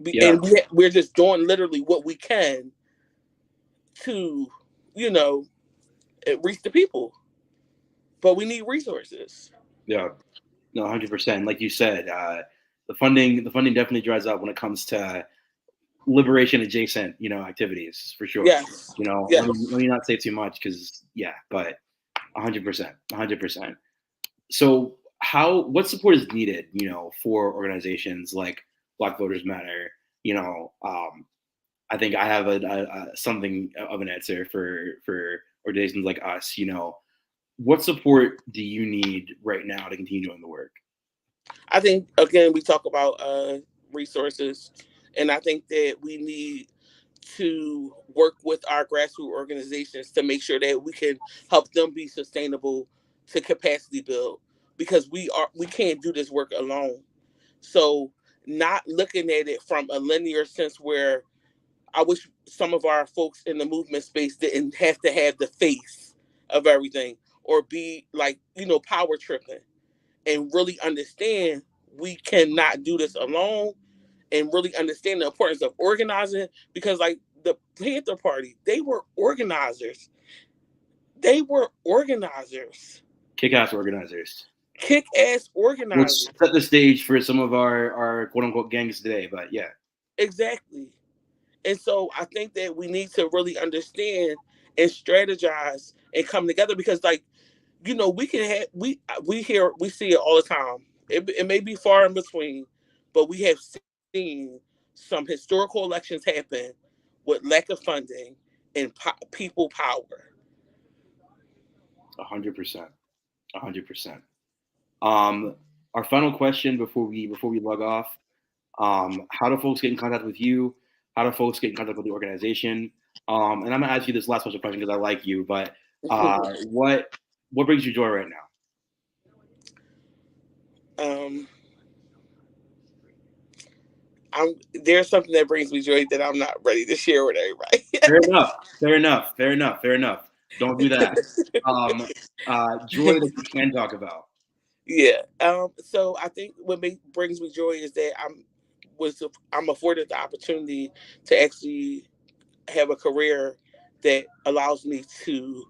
Yeah. And we're just doing literally what we can to, reach the people. But we need resources. Yeah, no, 100%. Like you said, the funding definitely dries up when it comes to liberation adjacent, activities, for sure. Yes. Yes. Let me not say too much, because but 100%, 100%. So what support is needed, for organizations like Black Voters Matter? I think I have a something of an answer for organizations like us. What support do you need right now to continue doing the work? I think, again, we talk about resources, and I think that we need to work with our grassroots organizations to make sure that we can help them be sustainable to capacity build because we can't do this work alone. So not looking at it from a linear sense where I wish some of our folks in the movement space didn't have to have the face of everything or be like, power tripping, and really understand we cannot do this alone, and really understand the importance of organizing, because like the Panther Party, they were organizers. Kick-ass organizers. Kick-ass Let's organizers. set the stage for some of our quote-unquote gangs today, but yeah. Exactly. And so I think that we need to really understand and strategize and come together, because like, we can have, we see it all the time. It may be far in between, but we have seen some historical elections happen with lack of funding and people power. 100%. 100%. Our final question before we log off. How do folks get in contact with you? How do folks get in contact with the organization? And I'm gonna ask you this last question because I like you, but what brings you joy right now? There's something that brings me joy that I'm not ready to share with everybody. Fair enough. Don't do that. Joy that you can talk about. Yeah. So I think what brings me joy is that I'm afforded the opportunity to actually have a career that allows me to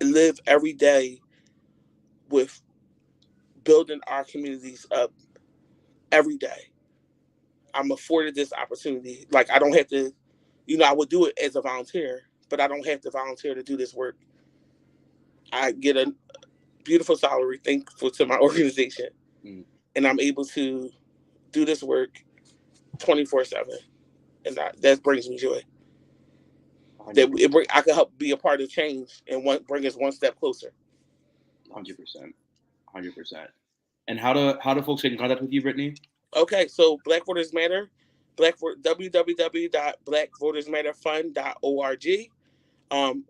live every day with building our communities up every day. I'm afforded this opportunity. Like, I don't have to, I would do it as a volunteer, but I don't have to volunteer to do this work. I get a beautiful salary, thankful to my organization, and I'm able to do this work 24/7, and that brings me joy. That I can help be a part of change and bring us one step closer. 100%. And how do folks get in contact with you, Brittany? Okay, so Black Voters Matter, www.blackvotersmatterfund.org.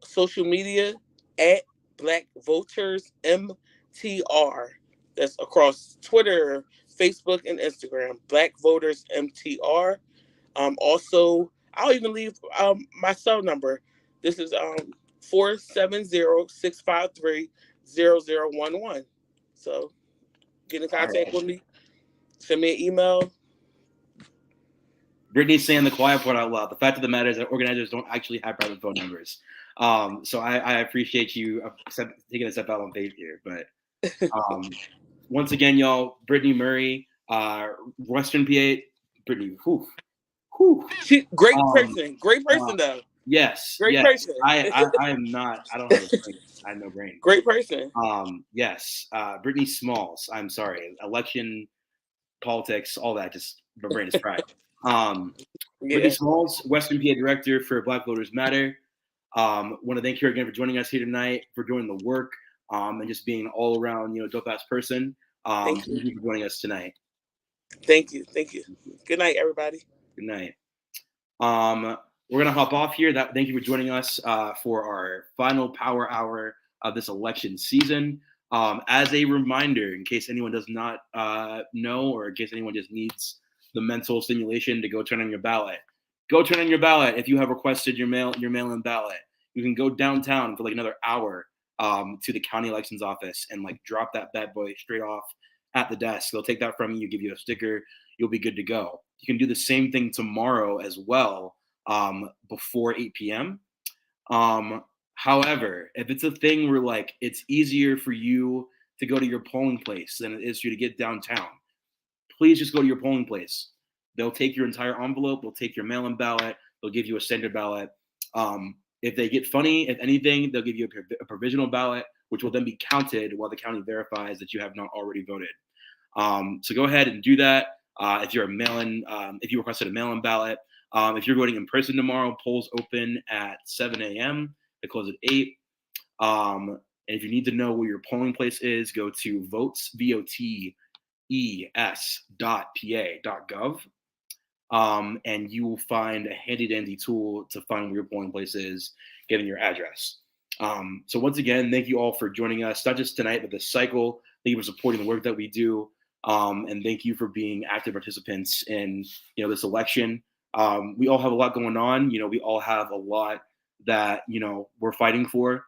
Social media at Black Voters MTR. That's across Twitter, Facebook, and Instagram. Black Voters MTR. Also, I'll even leave my cell number. This is 470-653-0011. So get in contact with me. Send me an email. Brittany's saying the quiet part out loud. The fact of the matter is that organizers don't actually have private phone numbers. So I appreciate you taking a step out on faith here. But once again, y'all, Brittany Murray, Western PA. Brittany, whew. She great person though. Yes. Great person. I am not. I don't have a brain. I have no brain. Great person. Yes. Brittany Smalls. I'm sorry. Election, politics, all that. Just my brain is fried. Brittany Smalls, Western PA Director for Black Voters Matter. Want to thank you again for joining us here tonight, for doing the work, and just being an all around, dope ass person. Thank you for joining us tonight. Thank you. Good night, everybody. Good night. We're gonna hop off here. Thank you for joining us for our final power hour of this election season. As a reminder, in case anyone does not know, or in case anyone just needs the mental stimulation to go turn on your ballot, go turn on your ballot. If you have requested your mail-in ballot, you can go downtown for like another hour to the county elections office and like drop that bad boy straight off at the desk. They'll take that from you, give you a sticker, you'll be good to go. You can do the same thing tomorrow as well, before 8 p.m. However, if it's a thing where like it's easier for you to go to your polling place than it is for you to get downtown, please just go to your polling place. They'll take your entire envelope, they'll take your mail-in ballot, they'll give you a standard ballot. If they get funny, if anything, they'll give you a provisional ballot, which will then be counted while the county verifies that you have not already voted. So go ahead and do that. If you're if you requested a mail-in ballot, if you're voting in person tomorrow, polls open at 7 a.m. They close at 8. And if you need to know where your polling place is, go to votes.pa.gov. And you will find a handy dandy tool to find where your polling place is, given your address. So once again, thank you all for joining us, not just tonight, but this cycle. Thank you for supporting the work that we do. And thank you for being active participants in, this election. We all have a lot going on. We all have a lot that, we're fighting for.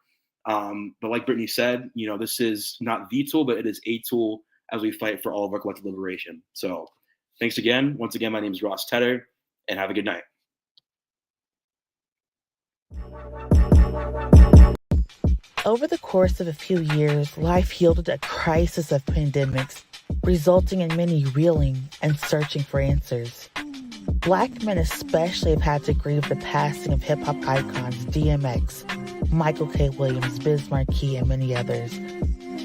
But like Brittany said, this is not the tool, but it is a tool as we fight for all of our collective liberation. So thanks again. Once again, my name is Ross Tedder, and have a good night. Over the course of a few years, life yielded a crisis of pandemics, resulting in many reeling and searching for answers. Black men especially have had to grieve the passing of hip-hop icons DMX, Michael K. Williams, Biz Markie, and many others.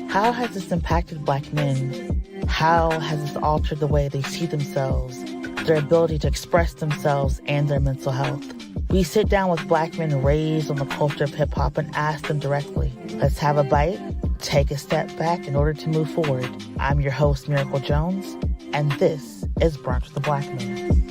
How has this impacted Black men? How has this altered the way they see themselves, their ability to express themselves, and their mental health? We sit down with Black men raised on the culture of hip-hop and ask them directly. Let's have a bite, take a step back in order to move forward. I'm your host, Miracle Jones, and this is Brunch with the Black Man.